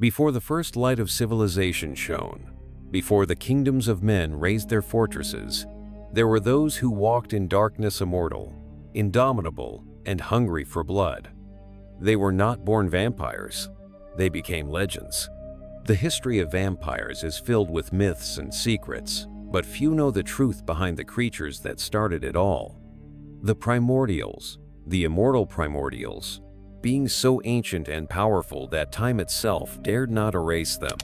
Before the first light of civilization shone, before the kingdoms of men raised their fortresses, there were those who walked in darkness immortal, indomitable, and hungry for blood. They were not born vampires. They became legends. The history of vampires is filled with myths and secrets, but few know the truth behind the creatures that started it all. The Primordials, the immortal Primordials, being so ancient and powerful that time itself dared not erase them.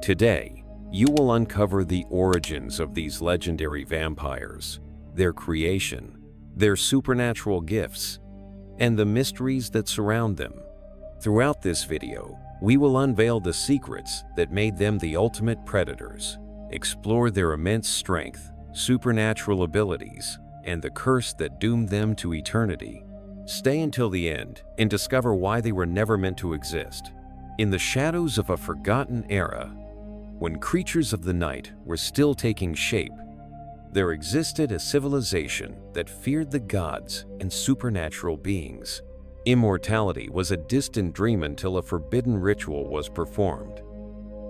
Today, you will uncover the origins of these legendary vampires, their creation, their supernatural gifts, and the mysteries that surround them. Throughout this video, we will unveil the secrets that made them the ultimate predators, explore their immense strength, supernatural abilities, and the curse that doomed them to eternity. Stay until the end and discover why they were never meant to exist. In the shadows of a forgotten era, when creatures of the night were still taking shape, there existed a civilization that feared the gods and supernatural beings. Immortality was a distant dream until a forbidden ritual was performed.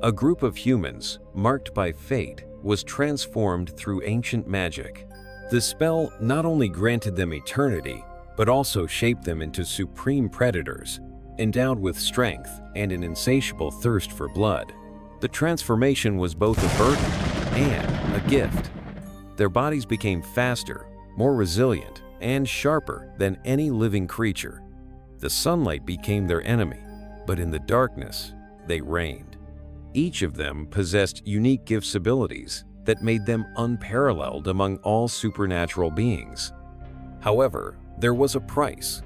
A group of humans, marked by fate, was transformed through ancient magic. The spell not only granted them eternity, but also shaped them into supreme predators, endowed with strength and an insatiable thirst for blood. The transformation was both a burden and a gift. Their bodies became faster, more resilient, and sharper than any living creature. The sunlight became their enemy, but in the darkness, they reigned. Each of them possessed unique gifts abilities that made them unparalleled among all supernatural beings. However, there was a price,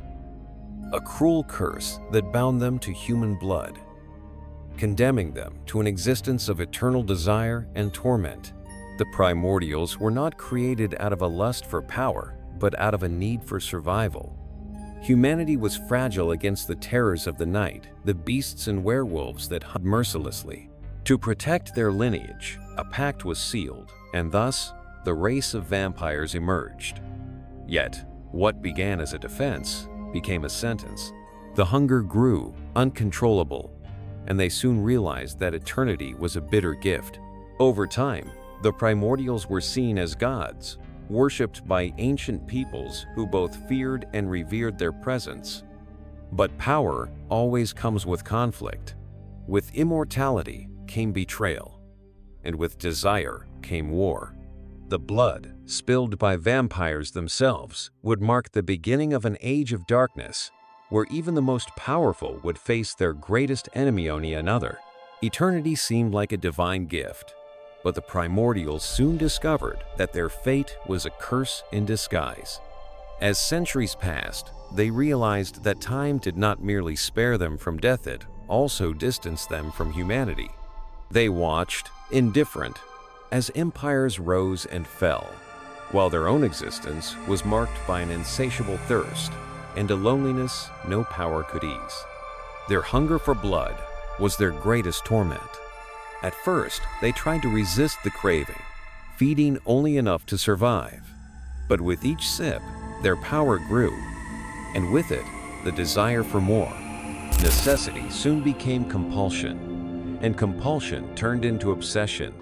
a cruel curse that bound them to human blood, condemning them to an existence of eternal desire and torment. The Primordials were not created out of a lust for power, but out of a need for survival. Humanity was fragile against the terrors of the night, the beasts and werewolves that hunt mercilessly. To protect their lineage, a pact was sealed, and thus, the race of vampires emerged. Yet, what began as a defense became a sentence. The hunger grew, uncontrollable, and they soon realized that eternity was a bitter gift. Over time, the Primordials were seen as gods, worshipped by ancient peoples who both feared and revered their presence. But power always comes with conflict. With immortality came betrayal, and with desire came war. The blood, spilled by vampires themselves, would mark the beginning of an age of darkness, where even the most powerful would face their greatest enemy on another. Eternity seemed like a divine gift, but the Primordials soon discovered that their fate was a curse in disguise. As centuries passed, they realized that time did not merely spare them from death, it also distanced them from humanity. They watched, indifferent, as empires rose and fell, while their own existence was marked by an insatiable thirst and a loneliness no power could ease. Their hunger for blood was their greatest torment. At first, they tried to resist the craving, feeding only enough to survive. But with each sip, their power grew, and with it, the desire for more. Necessity soon became compulsion, and compulsion turned into obsession.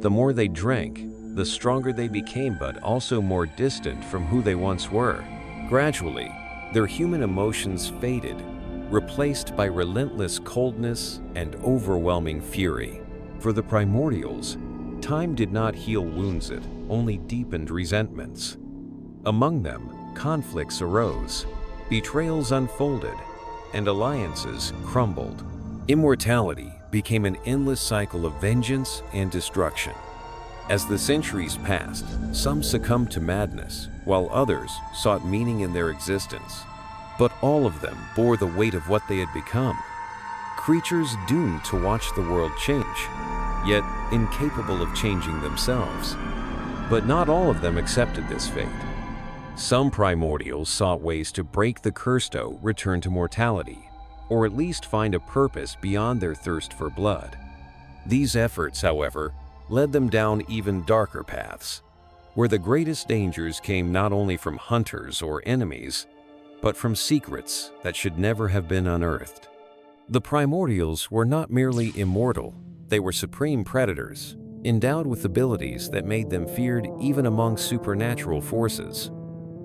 The more they drank, the stronger they became, but also more distant from who they once were. Gradually, their human emotions faded, replaced by relentless coldness and overwhelming fury. For the Primordials, time did not heal wounds, it only deepened resentments. Among them, conflicts arose, betrayals unfolded, and alliances crumbled. Immortality became an endless cycle of vengeance and destruction. As the centuries passed, some succumbed to madness, while others sought meaning in their existence. But all of them bore the weight of what they had become. Creatures doomed to watch the world change, yet incapable of changing themselves. But not all of them accepted this fate. Some Primordials sought ways to break the curse, to return to mortality, or at least find a purpose beyond their thirst for blood. These efforts, however, led them down even darker paths, where the greatest dangers came not only from hunters or enemies, but from secrets that should never have been unearthed. The Primordials were not merely immortal, they were supreme predators, endowed with abilities that made them feared even among supernatural forces.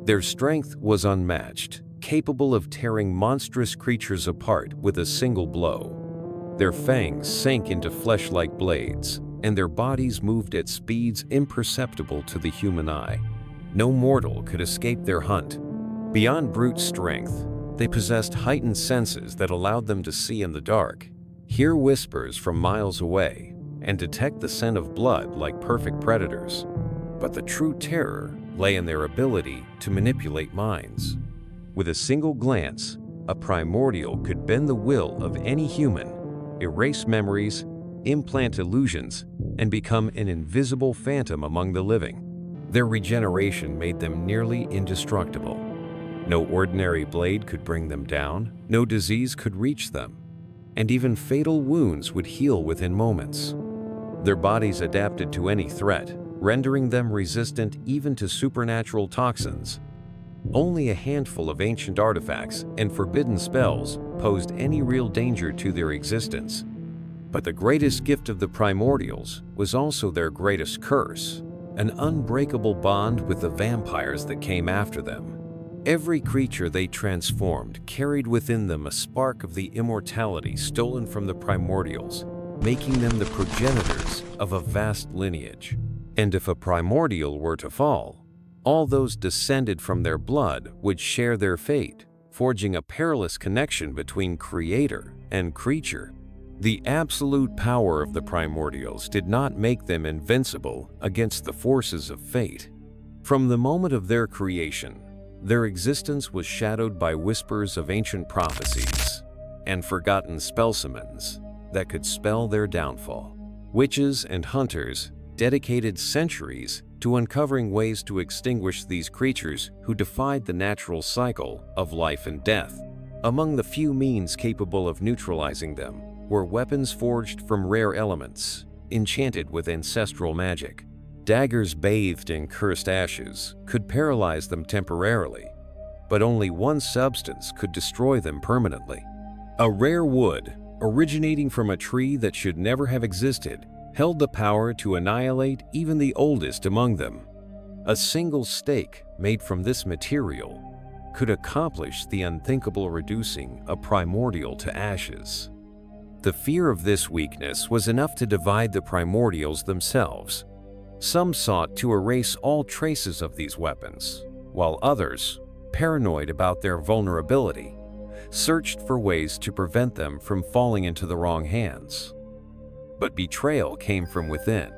Their strength was unmatched, capable of tearing monstrous creatures apart with a single blow. Their fangs sank into flesh like blades, and their bodies moved at speeds imperceptible to the human eye. No mortal could escape their hunt. Beyond brute strength, they possessed heightened senses that allowed them to see in the dark, hear whispers from miles away, and detect the scent of blood like perfect predators. But the true terror lay in their ability to manipulate minds. With a single glance, a primordial could bend the will of any human, erase memories, implant illusions, and become an invisible phantom among the living. Their regeneration made them nearly indestructible. No ordinary blade could bring them down, no disease could reach them, and even fatal wounds would heal within moments. Their bodies adapted to any threat, rendering them resistant even to supernatural toxins. Only a handful of ancient artifacts and forbidden spells posed any real danger to their existence. But the greatest gift of the Primordials was also their greatest curse, an unbreakable bond with the vampires that came after them. Every creature they transformed carried within them a spark of the immortality stolen from the Primordials, making them the progenitors of a vast lineage. And if a Primordial were to fall, all those descended from their blood would share their fate, forging a perilous connection between creator and creature. The absolute power of the Primordials did not make them invincible against the forces of fate. From the moment of their creation, their existence was shadowed by whispers of ancient prophecies and forgotten spell summons that could spell their downfall. Witches and hunters dedicated centuries to uncovering ways to extinguish these creatures who defied the natural cycle of life and death. Among the few means capable of neutralizing them were weapons forged from rare elements, enchanted with ancestral magic. Daggers bathed in cursed ashes could paralyze them temporarily, but only one substance could destroy them permanently. A rare wood, originating from a tree that should never have existed, held the power to annihilate even the oldest among them. A single stake made from this material could accomplish the unthinkable, reducing a primordial to ashes. The fear of this weakness was enough to divide the Primordials themselves. Some sought to erase all traces of these weapons, while others, paranoid about their vulnerability, searched for ways to prevent them from falling into the wrong hands. But betrayal came from within.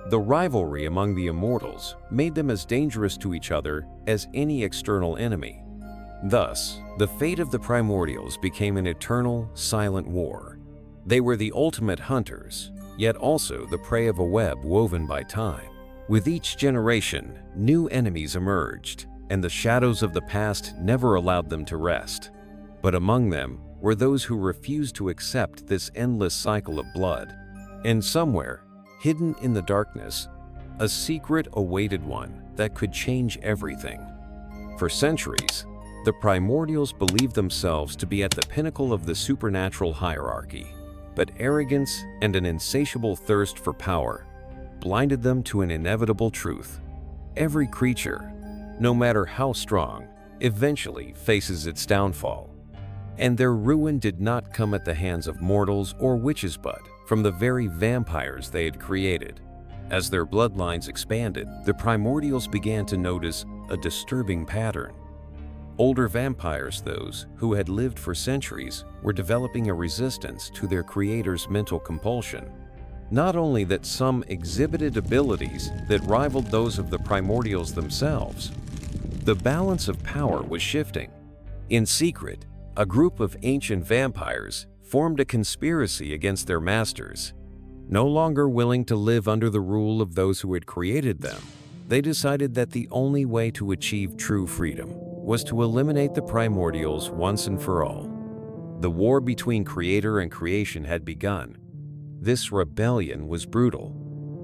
The rivalry among the immortals made them as dangerous to each other as any external enemy. Thus, the fate of the Primordials became an eternal, silent war. They were the ultimate hunters, yet also the prey of a web woven by time. With each generation, new enemies emerged, and the shadows of the past never allowed them to rest. But among them were those who refused to accept this endless cycle of blood. And somewhere, hidden in the darkness, a secret awaited one that could change everything. For centuries, the Primordials believed themselves to be at the pinnacle of the supernatural hierarchy, but arrogance and an insatiable thirst for power blinded them to an inevitable truth. Every creature, no matter how strong, eventually faces its downfall. And their ruin did not come at the hands of mortals or witches, but from the very vampires they had created. As their bloodlines expanded, the Primordials began to notice a disturbing pattern. Older vampires, those who had lived for centuries, were developing a resistance to their creator's mental compulsion. Not only that, some exhibited abilities that rivaled those of the Primordials themselves. The balance of power was shifting. In secret, a group of ancient vampires formed a conspiracy against their masters. No longer willing to live under the rule of those who had created them, they decided that the only way to achieve true freedom was to eliminate the Primordials once and for all. The war between creator and creation had begun. This rebellion was brutal.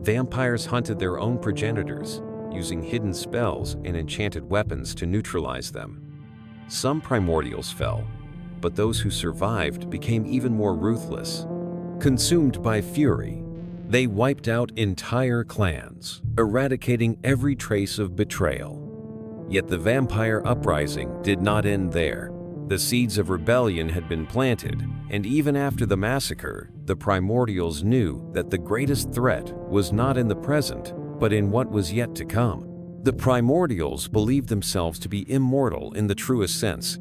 Vampires hunted their own progenitors, using hidden spells and enchanted weapons to neutralize them. Some Primordials fell, but those who survived became even more ruthless. Consumed by fury, they wiped out entire clans, eradicating every trace of betrayal. Yet the vampire uprising did not end there. The seeds of rebellion had been planted, and even after the massacre, the Primordials knew that the greatest threat was not in the present, but in what was yet to come. The Primordials believed themselves to be immortal in the truest sense,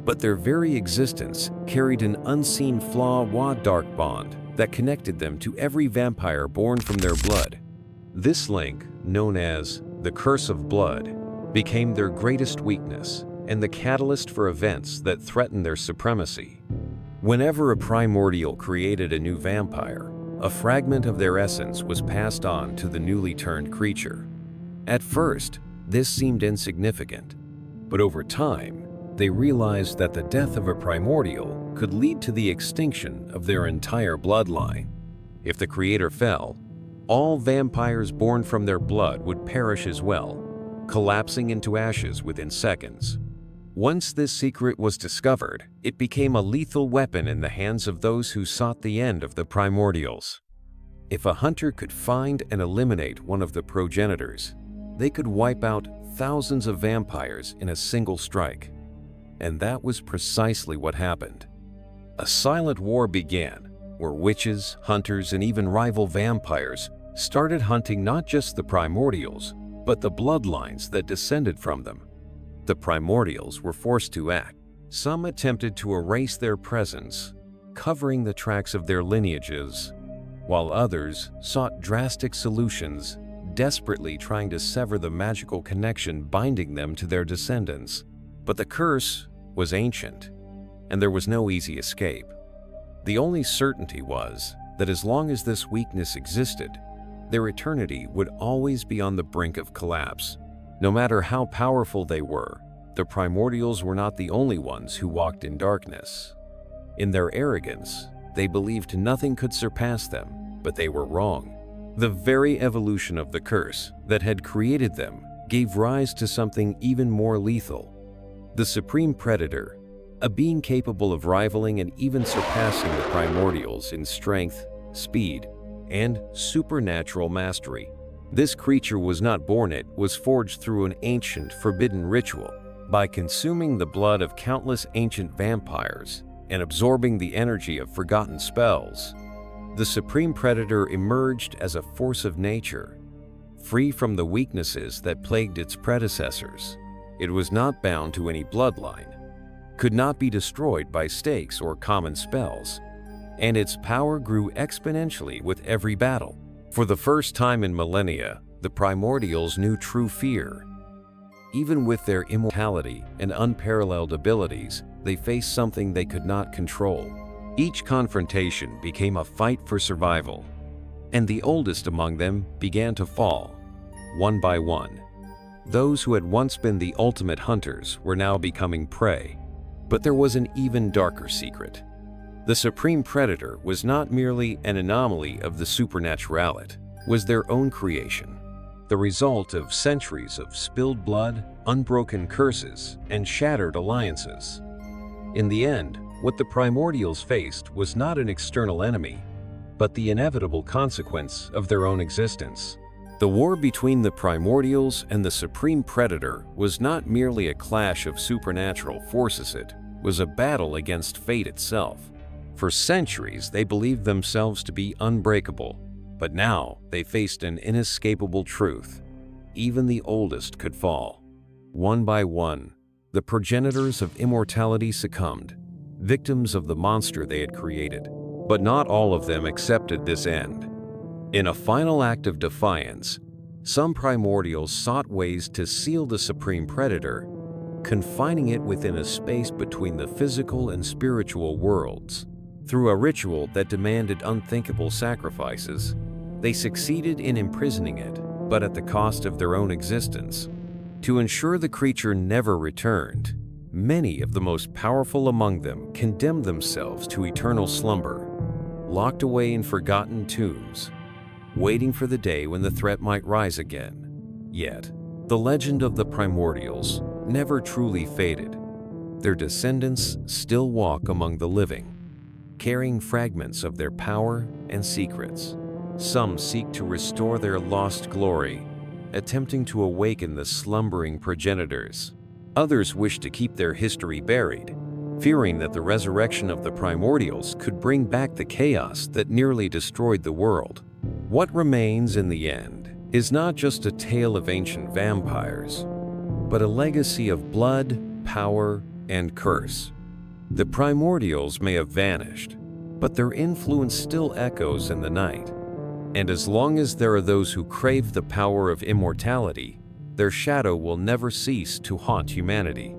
but their very existence carried an unseen flaw-dark bond that connected them to every vampire born from their blood. This link, known as the Curse of Blood, became their greatest weakness and the catalyst for events that threatened their supremacy. Whenever a Primordial created a new vampire, a fragment of their essence was passed on to the newly turned creature. At first, this seemed insignificant, but over time, they realized that the death of a Primordial could lead to the extinction of their entire bloodline. If the creator fell, all vampires born from their blood would perish as well, collapsing into ashes within seconds. Once this secret was discovered, it became a lethal weapon in the hands of those who sought the end of the Primordials. If a hunter could find and eliminate one of the progenitors, they could wipe out thousands of vampires in a single strike. And that was precisely what happened. A silent war began, where witches, hunters, and even rival vampires started hunting not just the Primordials, but the bloodlines that descended from them. The Primordials were forced to act. Some attempted to erase their presence, covering the tracks of their lineages, while others sought drastic solutions, desperately trying to sever the magical connection binding them to their descendants. But the curse was ancient, and there was no easy escape. The only certainty was that as long as this weakness existed, their eternity would always be on the brink of collapse. No matter how powerful they were, the Primordials were not the only ones who walked in darkness. In their arrogance, they believed nothing could surpass them, but they were wrong. The very evolution of the curse that had created them gave rise to something even more lethal. The Supreme Predator, a being capable of rivaling and even surpassing the Primordials in strength, speed, and supernatural mastery. This creature was not born, it was forged through an ancient, forbidden ritual. By consuming the blood of countless ancient vampires and absorbing the energy of forgotten spells, the Supreme Predator emerged as a force of nature, free from the weaknesses that plagued its predecessors. It was not bound to any bloodline, could not be destroyed by stakes or common spells, and its power grew exponentially with every battle. For the first time in millennia, the Primordials knew true fear. Even with their immortality and unparalleled abilities, they faced something they could not control. Each confrontation became a fight for survival, and the oldest among them began to fall, one by one. Those who had once been the ultimate hunters were now becoming prey. But there was an even darker secret. The Supreme Predator was not merely an anomaly of the supernatural, it was their own creation, the result of centuries of spilled blood, unbroken curses, and shattered alliances. In the end, what the Primordials faced was not an external enemy, but the inevitable consequence of their own existence. The war between the Primordials and the Supreme Predator was not merely a clash of supernatural forces, it was a battle against fate itself. For centuries, they believed themselves to be unbreakable, but now they faced an inescapable truth. Even the oldest could fall. One by one, the progenitors of immortality succumbed, victims of the monster they had created. But not all of them accepted this end. In a final act of defiance, some Primordials sought ways to seal the Supreme Predator, confining it within a space between the physical and spiritual worlds. Through a ritual that demanded unthinkable sacrifices, they succeeded in imprisoning it, but at the cost of their own existence. To ensure the creature never returned, many of the most powerful among them condemned themselves to eternal slumber, locked away in forgotten tombs, waiting for the day when the threat might rise again. Yet, the legend of the Primordials never truly faded. their descendants still walk among the living, carrying fragments of their power and secrets. Some seek to restore their lost glory, attempting to awaken the slumbering progenitors. Others wish to keep their history buried, fearing that the resurrection of the Primordials could bring back the chaos that nearly destroyed the world. What remains in the end is not just a tale of ancient vampires, but a legacy of blood, power, and curse. The Primordials may have vanished, but their influence still echoes in the night. And as long as there are those who crave the power of immortality, their shadow will never cease to haunt humanity.